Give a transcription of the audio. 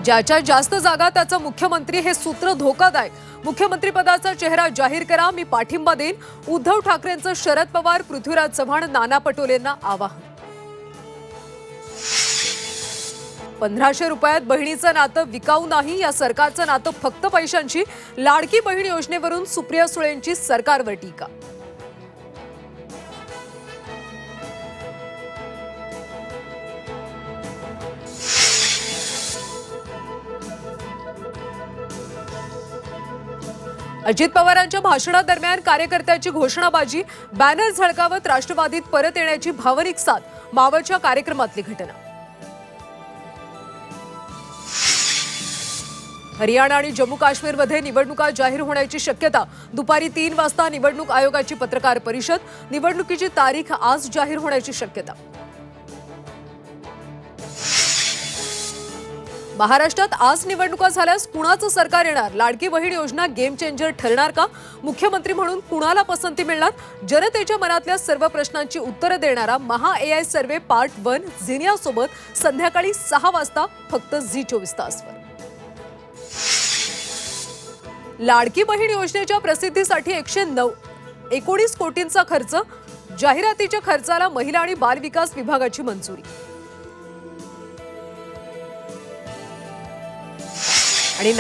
ज्याच्या जास्त जागा त्याचा मुख्यमंत्री हे सूत्र धोकादायक। मुख्यमंत्री पदाचा चेहरा जाहीर करा, मी पाठिंबा देईन। उद्धव ठाकरेंचं शरद पवार, पृथ्वीराज चव्हाण, नाना पटोलेंना आवाहन। 1500 रुपयात बहिणीचं नातं विकाऊ नाही, या सरकारचं नातं फक्त पैशांची। लाडकी बहीण योजनेवरून सुप्रिया सुळेंची सरकारवर टीका। अजित पवारांच्या भाषणादरम्यान कार्यकर्त्याची घोषणाबाजी, बॅनर झळकावत राष्ट्रवादीत परत येण्याची भावनिक साथ, मावळच्या कार्यक्रमातली घटना। हरियाणा आणि जम्मू काश्मीरमध्ये निवडणुका जाहीर होण्याची शक्यता। दुपारी 3 वाजता निवडणूक आयोगाची पत्रकार परिषद, निवडणुकीची तारीख आज जाहीर होण्याची शक्यता। महाराष्ट्रात आज निवडणुका झाल्यास कुणाचं सरकार येणार? लाडकी बहीण योजना गेम चेंजर ठरणार का? मुख्यमंत्री म्हणून कुणाला पसंती मिळणार? जनतेच्या मनातल्या सर्व प्रश्नांची उत्तरं देणारा महा AI सर्वे पार्ट 1 झिनियासोबत संध्याकाळी 6 वाजता फक्त झी24 तासवर। लाडकी बहीण योजनेच्या प्रसिद्धीसाठी 119 कोटींचा खर्च, जाहिरातीच्या खर्चाला महिला आणि बाल विकास विभागाची मंजुरी। आणि